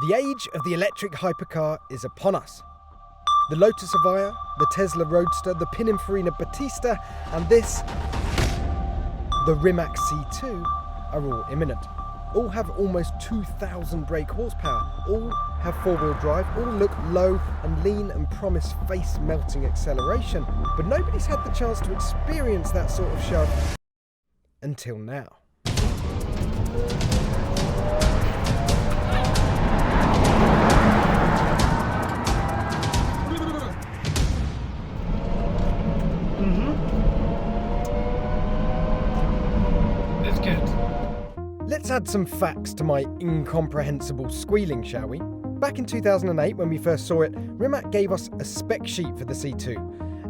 The age of the electric hypercar is upon us. The Lotus Evija, the Tesla Roadster, the Pininfarina Battista, and this, the Rimac C2, are all imminent. All have almost 2,000 brake horsepower, all have four-wheel drive, all look low and lean and promise face-melting acceleration. But nobody's had the chance to experience that sort of shove until now. It's good. Let's add some facts to my incomprehensible squealing, shall we? Back in 2008, when we first saw it, Rimac gave us a spec sheet for the C2,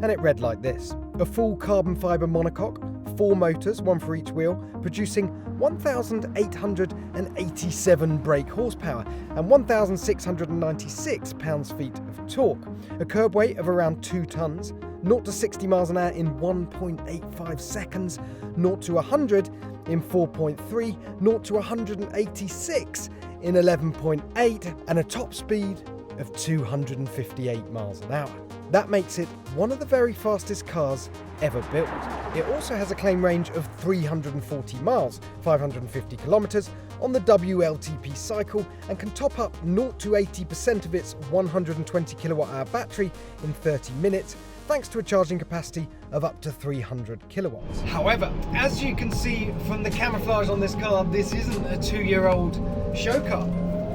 and it read like this. A full carbon fibre monocoque, 4 motors, one for each wheel, producing 1,887 brake horsepower and 1,696 pounds-feet of torque, a curb weight of around 2 tonnes, 0 to 60 miles an hour in 1.85 seconds, 0 to 100 in 4.3, 0 to 186 in 11.8, and a top speed of 258 miles an hour. That makes it one of the very fastest cars ever built. It also has a claim range of 340 miles, 550 kilometres, on the WLTP cycle, and can top up 0 to 80% of its 120 kilowatt-hour battery in 30 minutes, thanks to a charging capacity of up to 300 kilowatts. However, as you can see from the camouflage on this car, this isn't a 2-year-old show car.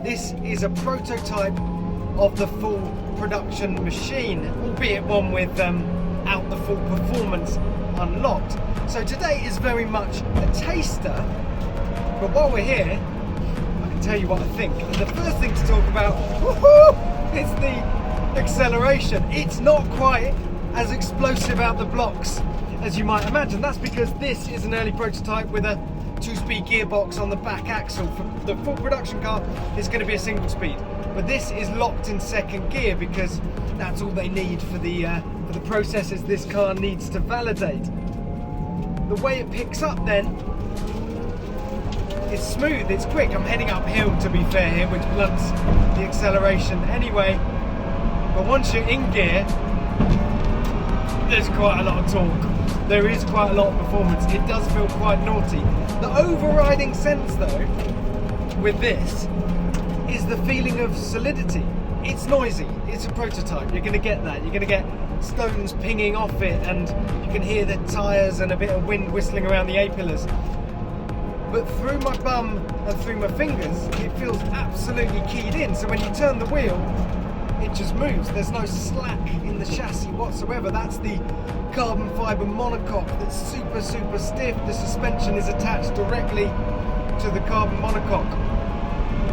This is a prototype of the full production machine, albeit one with out the full performance unlocked. So today is very much a taster, but while we're here, I can tell you what I think. And the first thing to talk about is the acceleration. It's not quite as explosive out the blocks as you might imagine. That's because this is an early prototype with a 2-speed gearbox on the back axle. For the full production car, it's going to be a single speed, but this is locked in second gear because that's all they need for the processes this car needs to validate. The way it picks up then is smooth, it's quick. I'm heading uphill, to be fair here, which blunts the acceleration anyway, but once you're in gear, there's quite a lot of torque. There is quite a lot of performance. It does feel quite naughty. The overriding sense though with this is the feeling of solidity. It's noisy, it's a prototype, you're going to get that. You're going to get stones pinging off it, and you can hear the tyres and a bit of wind whistling around the A-pillars. But through my bum and through my fingers, it feels absolutely keyed in. So when you turn the wheel, it just moves. There's no slack in the chassis whatsoever. That's the carbon fibre monocoque that's super stiff. The suspension is attached directly to the carbon monocoque.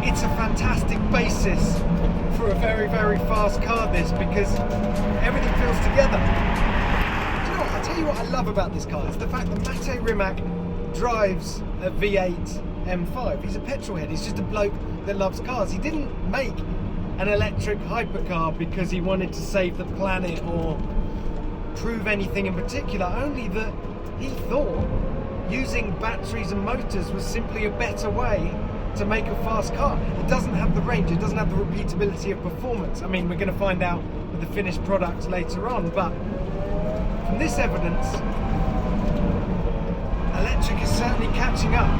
It's a fantastic basis for a very fast car, this, because everything feels together. Do you know what? I'll tell you what I love about this car. It's the fact that Mate Rimac drives a V8 M5. He's a petrol head. He's just a bloke that loves cars. He didn't make an electric hypercar because he wanted to save the planet or prove anything in particular, only that he thought using batteries and motors was simply a better way to make a fast car. It doesn't have the range, it doesn't have the repeatability of performance. I mean, we're going to find out with the finished product later on, but from this evidence, electric is certainly catching up.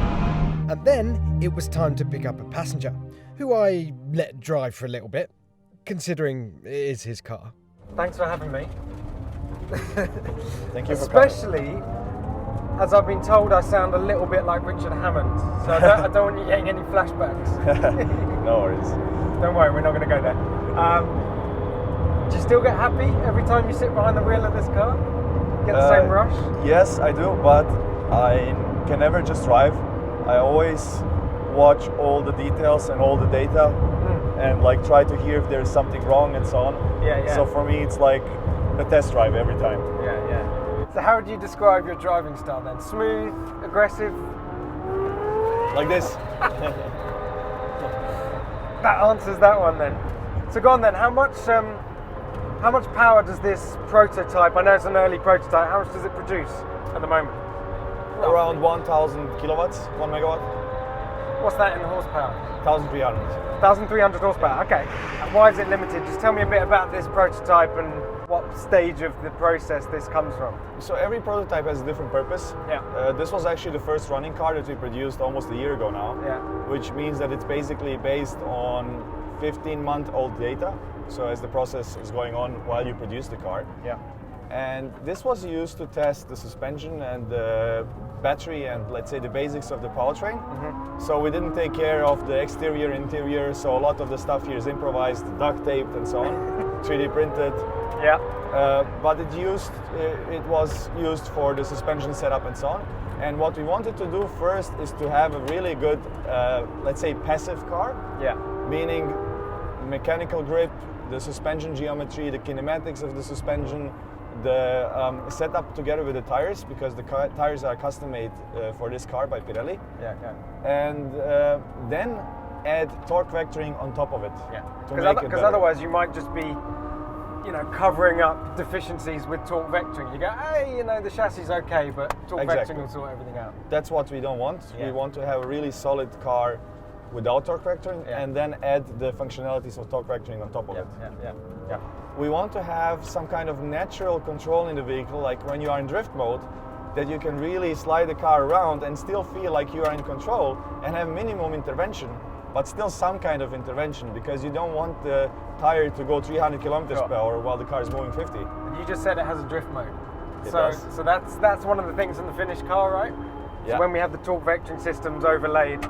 And then it was time to pick up a passenger, who I let drive for a little bit, considering it is his car. Thanks for having me. Thank you for Especially as I've been told I sound a little bit like Richard Hammond, so I don't want you getting any flashbacks. No worries. Don't worry, we're not going to go there. Do you still get happy every time you sit behind the wheel of this car? Get the same rush? Yes, I do, but I can never just drive. I always watch all the details and all the data and like try to hear if there's something wrong and so on. Yeah. So for me it's like a test drive every time. Yeah. So how would you describe your driving style then? Smooth, aggressive? Like this. That answers that one then. So go on then, how much power does this prototype, I know it's an early prototype, how much does it produce at the moment? Around 1,000 kilowatts, 1 megawatt. What's that in horsepower? 1,300. 1,300 horsepower, okay. And why is it limited? Just tell me a bit about this prototype and what stage of the process this comes from. So every prototype has a different purpose. Yeah. This was actually the first running car that we produced almost a year ago now. Yeah. Which means that it's basically based on 15-month-old data. So as the process is going on while you produce the car. Yeah. And this was used to test the suspension and the battery and, let's say, the basics of the powertrain. Mm-hmm. So we didn't take care of the exterior, interior, so a lot of the stuff here is improvised, duct taped and so on, 3D printed. Yeah. But it was used for the suspension setup and so on. And what we wanted to do first is to have a really good, let's say, passive car. Yeah. Meaning mechanical grip, the suspension geometry, the kinematics of the suspension, the setup together with the tires, because the tires are custom made for this car by Pirelli. Yeah, yeah. And then add torque vectoring on top of it. Yeah. Because otherwise you might just be, you know, covering up deficiencies with torque vectoring. You go, hey, you know, the chassis is okay, but torque vectoring will sort everything out. That's what we don't want. Yeah. We want to have a really solid car without torque vectoring, yeah. and then add the functionalities of torque vectoring on top of it. Yeah. We want to have some kind of natural control in the vehicle, like when you are in drift mode, that you can really slide the car around and still feel like you are in control and have minimum intervention, but still some kind of intervention, because you don't want the tire to go 300 kilometers per hour while the car is moving 50. You just said it has a drift mode. It does. So that's one of the things in the finished car, right? Yeah. So when we have the torque vectoring systems overlaid,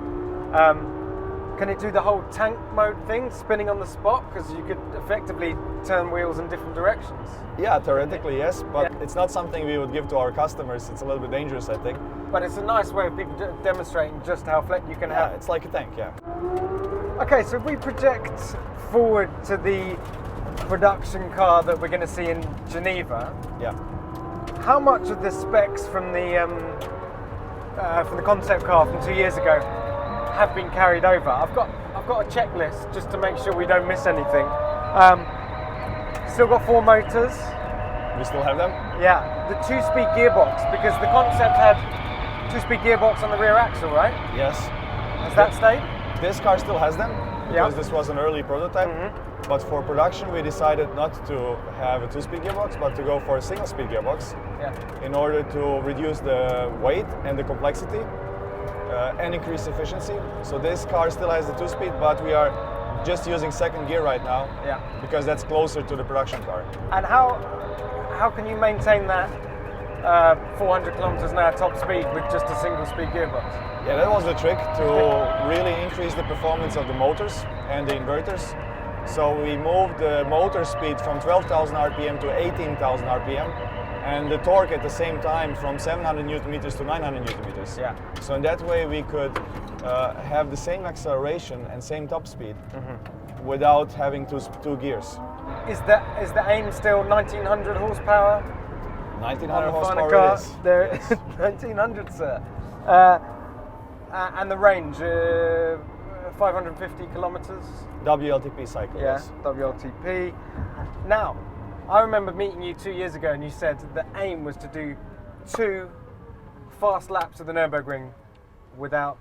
can it do the whole tank mode thing, spinning on the spot? Because you could effectively turn wheels in different directions. Yeah, theoretically yes, but it's not something we would give to our customers. It's a little bit dangerous, I think. But it's a nice way of people demonstrating just how you can have. Yeah, it's like a tank, yeah. Okay, so if we project forward to the production car that we're going to see in Geneva. Yeah. How much of the specs from the concept car from 2 years ago have been carried over? I've got a checklist just to make sure we don't miss anything. Still got 4 motors. We still have them? Yeah, the 2-speed gearbox, because the concept had 2-speed gearbox on the rear axle, right? Yes. Has that stayed? This car still has them, because this was an early prototype. Mm-hmm. But for production, we decided not to have a 2-speed gearbox, but to go for a single-speed gearbox. Yeah. In order to reduce the weight and the complexity and increase efficiency. So this car still has the 2-speed, but we are just using second gear right now. Yeah. Because that's closer to the production car. And how can you maintain that 400 kilometers an hour top speed with just a single-speed gearbox? Yeah, that was the trick, to really increase the performance of the motors and the inverters. So we moved the motor speed from 12,000 RPM to 18,000 RPM, and the torque at the same time from 700 Newton meters to 900 Newton meters. Yeah. So in that way we could have the same acceleration and same top speed without having two gears. Is the aim still 1900 horsepower? 1900 horsepower car, it is. There, yes. 1900, sir. And the range, 550 kilometers? WLTP cycle, yeah, yes. WLTP. Now, I remember meeting you 2 years ago and you said the aim was to do 2 fast laps of the Nürburgring without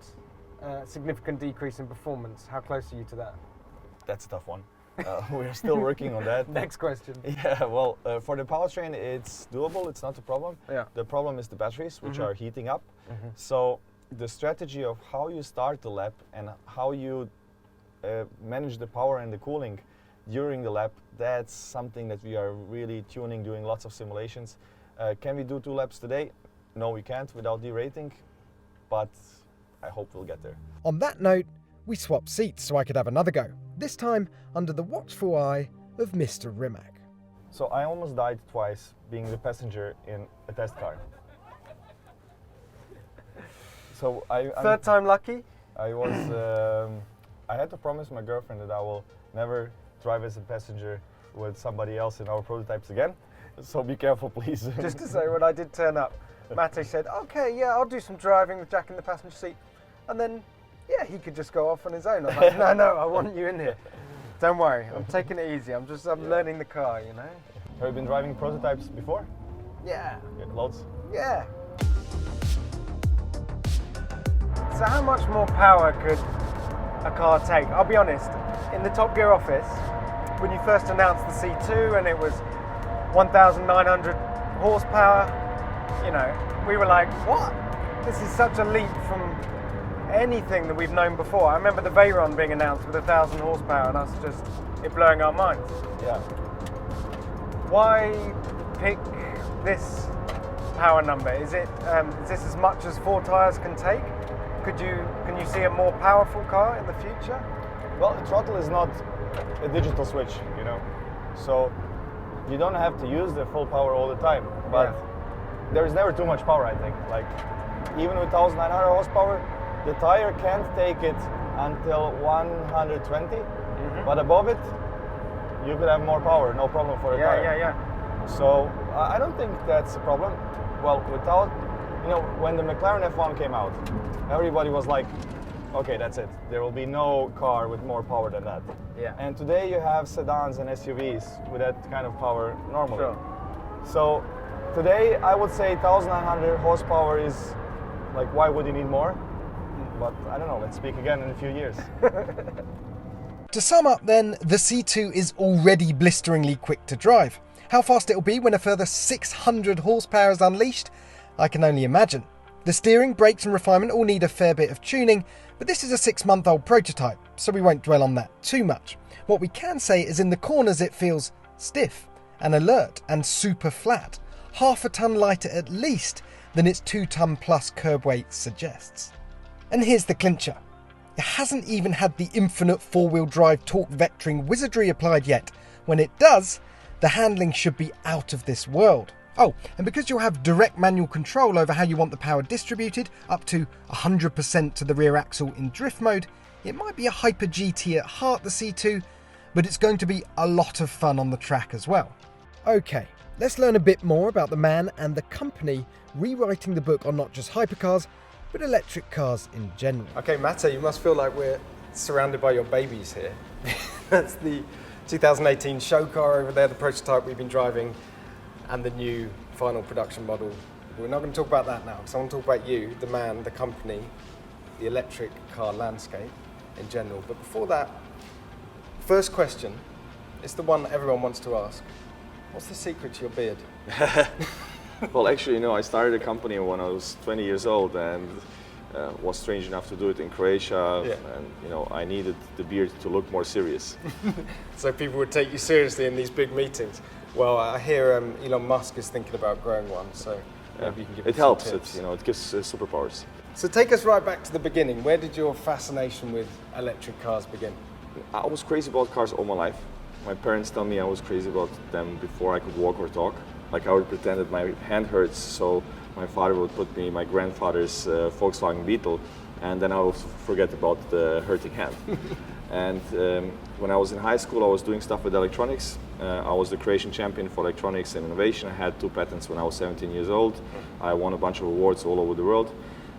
significant decrease in performance. How close are you to that? That's a tough one. We're still working on that. Next question. Yeah, well, for the powertrain, it's doable. It's not a problem. Yeah. The problem is the batteries, which are heating up. So the strategy of how you start the lap and how you manage the power and the cooling during the lap, that's something that we are really tuning, doing lots of simulations. Can we do 2 laps today? No, we can't without derating, but I hope we'll get there. On that note, we swapped seats so I could have another go, this time under the watchful eye of Mr. Rimac. So I almost died twice being the passenger in a test car. So Third time lucky? I was, I had to promise my girlfriend that I will never drive as a passenger with somebody else in our prototypes again. So be careful, please. Just to say, when I did turn up, Mate said, okay, yeah, I'll do some driving with Jack in the passenger seat. And then, yeah, he could just go off on his own. I'm like, no, I want you in here. Don't worry, I'm taking it easy. I'm learning the car, you know? Have you been driving prototypes before? Yeah. Loads? Yeah. So how much more power could a car take? I'll be honest, in the Top Gear office, when you first announced the C2 and it was 1,900 horsepower, you know, we were like, what? This is such a leap from anything that we've known before. I remember the Veyron being announced with 1,000 horsepower and us just it blowing our minds. Yeah. Why pick this power number? Is this as much as 4 tyres can take? Can you see a more powerful car in the future? Well, the throttle is not a digital switch, you know, so you don't have to use the full power all the time. But there is never too much power, I think. Like even with 1,900 horsepower, the tire can't take it until 120, but above it, you could have more power, no problem for the tire. So I don't think that's a problem. Well, without, you know, when the McLaren F1 came out, everybody was like, okay, that's it. There will be no car with more power than that. Yeah. And today you have sedans and SUVs with that kind of power normally. Sure. So today I would say 1,900 horsepower is like, why would you need more? But I don't know, let's speak again in a few years. To sum up then, the C2 is already blisteringly quick to drive. How fast it'll be when a further 600 horsepower is unleashed, I can only imagine. The steering, brakes and refinement all need a fair bit of tuning, but this is a 6-month-old prototype, so we won't dwell on that too much. What we can say is in the corners it feels stiff and alert and super flat, half a tonne lighter at least than its 2-tonne plus curb weight suggests. And here's the clincher. It hasn't even had the infinite 4-wheel drive torque vectoring wizardry applied yet. When it does, the handling should be out of this world. Oh, and because you'll have direct manual control over how you want the power distributed, up to 100% to the rear axle in drift mode, it might be a hyper GT at heart, the C2, but it's going to be a lot of fun on the track as well. Okay, let's learn a bit more about the man and the company rewriting the book on not just hypercars, but electric cars in general. Okay, Mate, you must feel like we're surrounded by your babies here. That's the 2018 show car over there, the prototype we've been driving, and the new final production model. We're not going to talk about that now, because I want to talk about you, the man, the company, the electric car landscape in general. But before that, first question, it's the one that everyone wants to ask. What's the secret to your beard? Well, actually, you know, I started a company when I was 20 years old and was strange enough to do it in Croatia. And, you know, I needed the beard to look more serious. So people would take you seriously in these big meetings. Well, I hear Elon Musk is thinking about growing one, so maybe you can give it helps. It, you know, it gives superpowers. So take us right back to the beginning. Where did your fascination with electric cars begin? I was crazy about cars all my life. My parents tell me I was crazy about them before I could walk or talk. Like I would pretend that my hand hurts, so my father would put me in my grandfather's Volkswagen Beetle, and then I would forget about the hurting hand. And when I was in high school, I was doing stuff with electronics. I was the Croatian champion for electronics and innovation. I had 2 patents when I was 17 years old. I won a bunch of awards all over the world.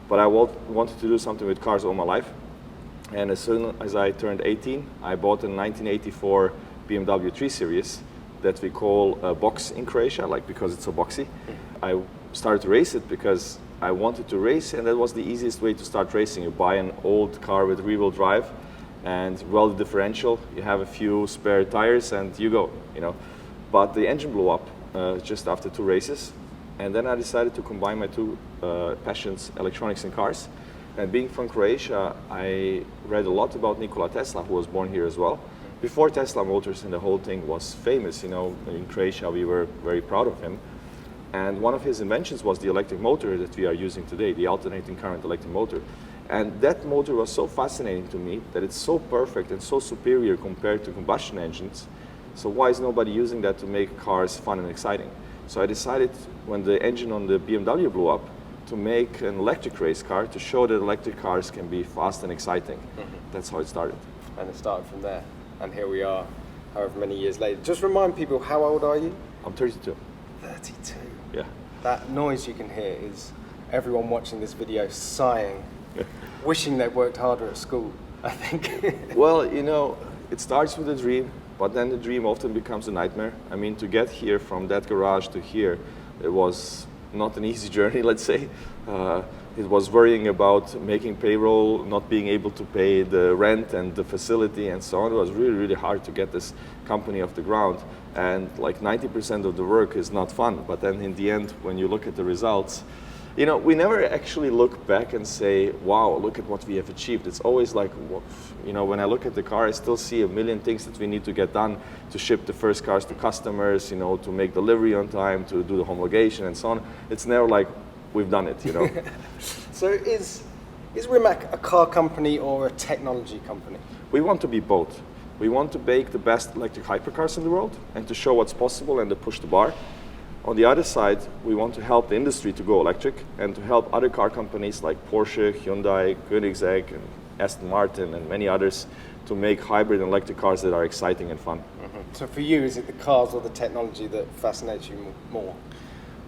But I wanted to do something with cars all my life. And as soon as I turned 18, I bought a 1984 BMW 3 Series that we call a box in Croatia, like because it's so boxy. I started to race it because I wanted to race, and that was the easiest way to start racing. You buy an old car with rear-wheel drive and weld the differential, you have a few spare tires and you go, you know. But the engine blew up just after 2 races, and then I decided to combine my 2 passions, electronics and cars. And being from Croatia, I read a lot about Nikola Tesla, who was born here as well. Before Tesla Motors and the whole thing was famous, you know, in Croatia we were very proud of him. And one of his inventions was the electric motor that we are using today, the alternating current electric motor. And that motor was so fascinating to me that it's so perfect and so superior compared to combustion engines. So why is nobody using that to make cars fun and exciting? So I decided when the engine on the BMW blew up to make an electric race car to show that electric cars can be fast and exciting. That's how it started. And it started from there. And here we are, however many years later. Just remind people, how old are you? I'm 32. 32. Yeah. That noise you can hear is everyone watching this video sighing, wishing they worked harder at school, I think. Well, you know, it starts with a dream, but then the dream often becomes a nightmare. I mean, to get here from that garage to here, it was not an easy journey, let's say. It was worrying about making payroll, not being able to pay the rent and the facility and so on. It was really, really hard to get this company off the ground. And like 90% of the work is not fun. But then in the end, when you look at the results, you know, we never actually look back and say, wow, look at what we have achieved. It's always like, you know, when I look at the car, I still see a million things that we need to get done to ship the first cars to customers, you know, to make delivery on time, to do the homologation and so on. It's never like, we've done it, you know. So is Rimac a car company or a technology company? We want to be both. We want to make the best electric hypercars in the world and to show what's possible and to push the bar. On the other side, we want to help the industry to go electric and to help other car companies like Porsche, Hyundai, Koenigsegg, and Aston Martin, and many others to make hybrid and electric cars that are exciting and fun. So for you, is it the cars or the technology that fascinates you more?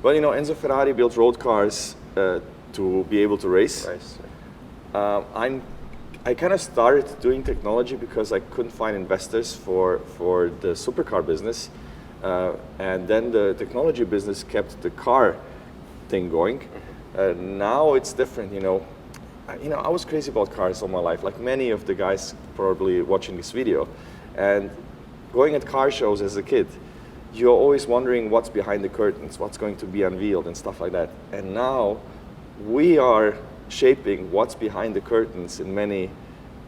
Well, you know, Enzo Ferrari built road cars to be able to race. I kind of started doing technology because I couldn't find investors for the supercar business. And then the technology business kept the car thing going. Now it's different, you know. I was crazy about cars all my life, like many of the guys probably watching this video. And going at car shows as a kid, you're always wondering what's behind the curtains, what's going to be unveiled and stuff like that. And now we are shaping what's behind the curtains in many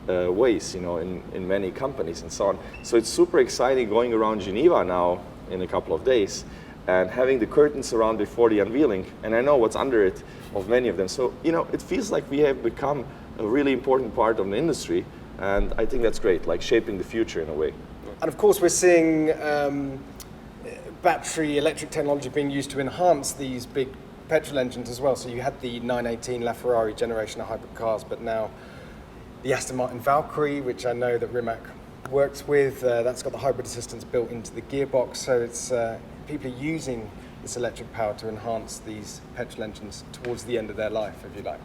ways, you know, in many companies and so on. So it's super exciting going around Geneva now in a couple of days and having the curtains around before the unveiling, and I know what's under it of many of them. So, you know, it feels like we have become a really important part of the industry, and I think that's great, like shaping the future in a way. And of course we're seeing battery electric technology being used to enhance these big petrol engines as well. So you had the 918 LaFerrari generation of hypercars, but now the Aston Martin Valkyrie, which I know that Rimac works with, that's got the hybrid assistance built into the gearbox, so it's people are using this electric power to enhance these petrol engines towards the end of their life, if you like.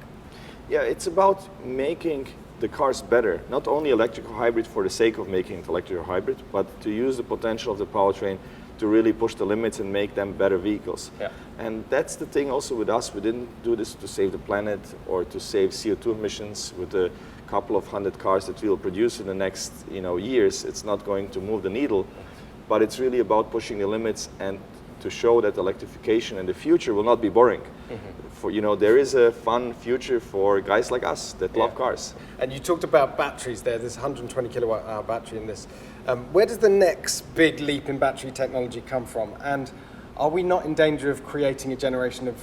Yeah, it's about making the cars better, not only electric or hybrid for the sake of making it electric or hybrid, but to use the potential of the powertrain to really push the limits and make them better vehicles. Yeah. And that's the thing also with us. We didn't do this to save the planet or to save CO2 emissions with the couple of hundred cars that we'll produce in the next years. It's not going to move the needle, but it's really about pushing the limits and to show that electrification in the future will not be boring. For there is a fun future for guys like us that love cars. And you talked about batteries there. There's a 120 kilowatt hour battery in this. Where does the next big leap in battery technology come from? And are we not in danger of creating a generation of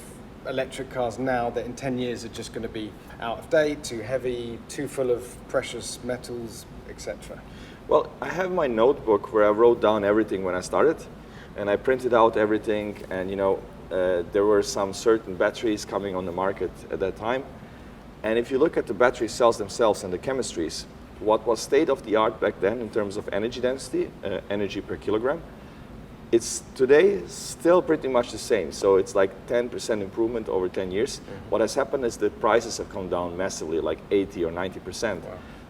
electric cars now that in 10 years are just going to be out of date, too heavy, too full of precious metals, etc.? Well, I have my notebook where I wrote down everything when I started, and I printed out everything, and there were some certain batteries coming on the market at that time. And if you look at the battery cells themselves and the chemistries, what was state of the art back then in terms of energy density, energy per kilogram, it's today still pretty much the same. So it's like 10% improvement over 10 years. What has happened is the prices have come down massively, like 80 or 90%.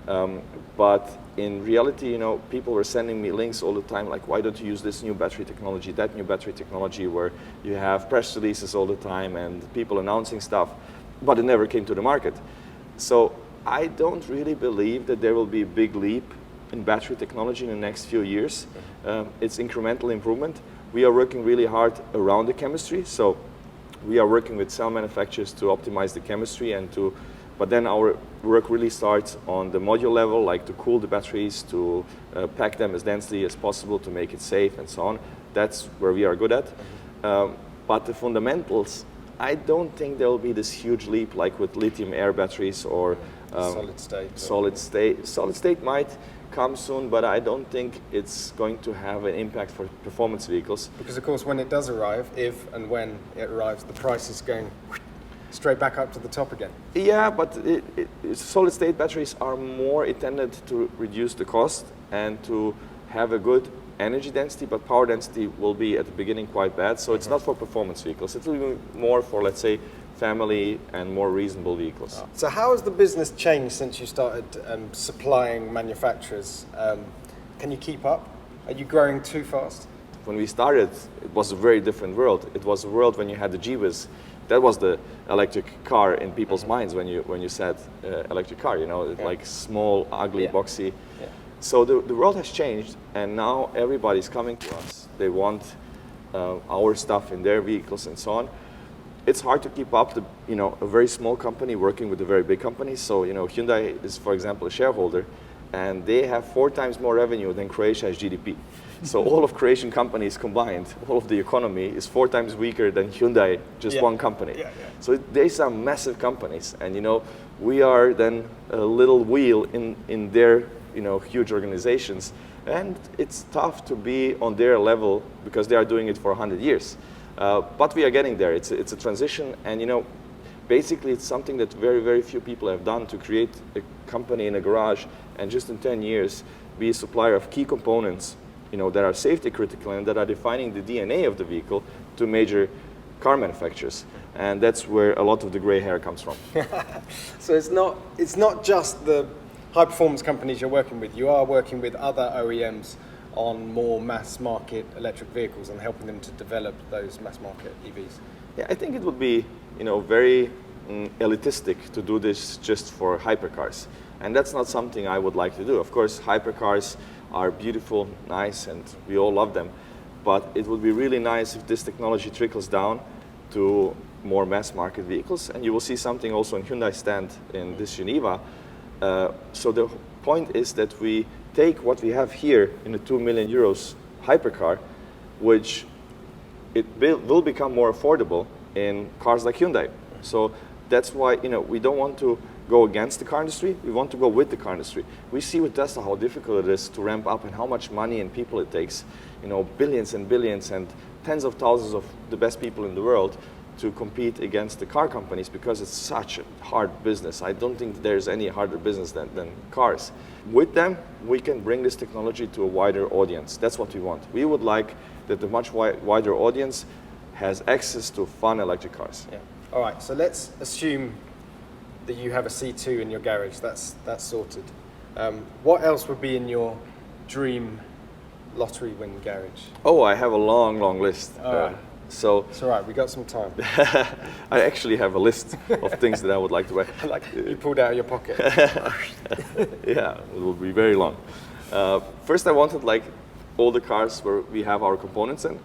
Wow. But in reality, people were sending me links all the time, like, why don't you use this new battery technology, that new battery technology, where you have press releases all the time and people announcing stuff, but it never came to the market. So I don't really believe that there will be a big leap in battery technology in the next few years. It's incremental improvement. We are working really hard around the chemistry. So we are working with cell manufacturers to optimize the chemistry but then our work really starts on the module level, like to cool the batteries, to pack them as densely as possible to make it safe and so on. That's where we are good at. But the fundamentals, I don't think there will be this huge leap like with lithium air batteries or solid state. Solid state might come soon, but I don't think it's going to have an impact for performance vehicles. Because of course when it does arrive, if and when it arrives, the price is going straight back up to the top again. Yeah, but solid state batteries are more intended to reduce the cost and to have a good energy density, but power density will be at the beginning quite bad. So it's not for performance vehicles. It will be more for, let's say, family and more reasonable vehicles. So how has the business changed since you started supplying manufacturers? Can you keep up? Are you growing too fast? When we started, it was a very different world. It was a world when you had the Jeeves that was the electric car in people's minds when you said electric car. You know, like small, ugly, boxy. Yeah. So the world has changed, and now everybody's coming to us. They want our stuff in their vehicles and so on. It's hard to keep up. A very small company working with a very big company. So Hyundai is, for example, a shareholder, and they have 4 times more revenue than Croatia's GDP. So all of Croatian companies combined, all of the economy is 4 times weaker than Hyundai, just one company. Yeah. So these are massive companies, and we are then a little wheel in their huge organizations, and it's tough to be on their level because they are doing it for 100 years. But we are getting there. It's a transition, and basically it's something that very, very few people have done, to create a company in a garage and just in 10 years be a supplier of key components that are safety critical and that are defining the DNA of the vehicle to major car manufacturers. And that's where a lot of the gray hair comes from. So it's not just the high performance companies you're working with. You are working with other OEMs on more mass market electric vehicles and helping them to develop those mass market EVs. Yeah, I think it would be very elitistic to do this just for hypercars. And that's not something I would like to do. Of course, hypercars are beautiful, nice, and we all love them. But it would be really nice if this technology trickles down to more mass market vehicles. And you will see something also in Hyundai stand in this Geneva. So the point is that we take what we have here in a 2 million euros hypercar, which will become more affordable in cars like Hyundai. So that's why we don't want to go against the car industry, we want to go with the car industry. We see with Tesla how difficult it is to ramp up and how much money and people it takes, billions and billions and tens of thousands of the best people in the world to compete against the car companies, because it's such a hard business. I don't think there's any harder business than cars. With them, we can bring this technology to a wider audience. That's what we want. We would like that the much wider audience has access to fun electric cars. Yeah. All right, so let's assume that you have a C2 in your garage. That's sorted. What else would be in your dream lottery win garage? Oh, I have a long, long list. So it's all right, we got some time. I actually have a list of things that I would like to buy. Like you pulled out of your pocket. Yeah, it will be very long. First, I wanted all the cars where we have our components in,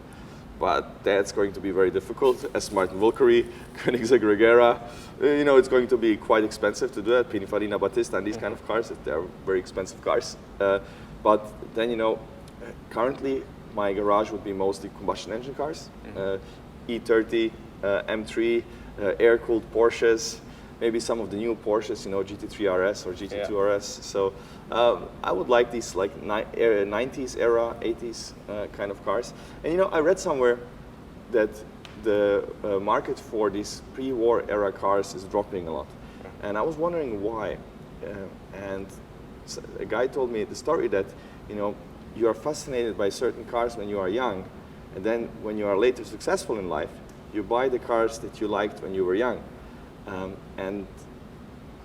but that's going to be very difficult. S. Martin Valkyrie, Koenigsegg Regera, it's going to be quite expensive to do that. Pininfarina Battista and these kind of cars, they're very expensive cars. But then, currently my garage would be mostly combustion engine cars, E30, M3, air-cooled Porsches, maybe some of the new Porsches, GT3 RS or GT2 RS. So I would like these 90s era, 80s kind of cars. And I read somewhere that the market for these pre-war era cars is dropping a lot. And I was wondering why. And a guy told me the story that, you are fascinated by certain cars when you are young, and then when you are later successful in life, you buy the cars that you liked when you were young. And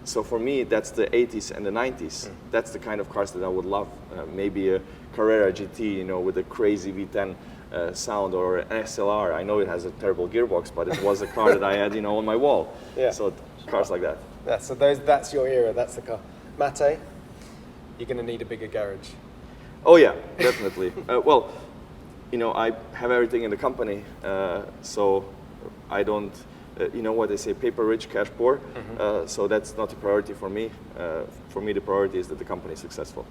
so for me, that's the 80s and the 90s. That's the kind of cars that I would love. Maybe a Carrera GT, with a crazy V10 sound, or an SLR. I know it has a terrible gearbox, but it was a car that I had, on my wall. Yeah. So cars like that. Yeah, so that's your era, that's the car. Mate, you're going to need a bigger garage. Oh yeah, definitely. Well, I have everything in the company, so I don't, what they say, paper rich, cash poor. So that's not a priority for me. For me, the priority is that the company is successful.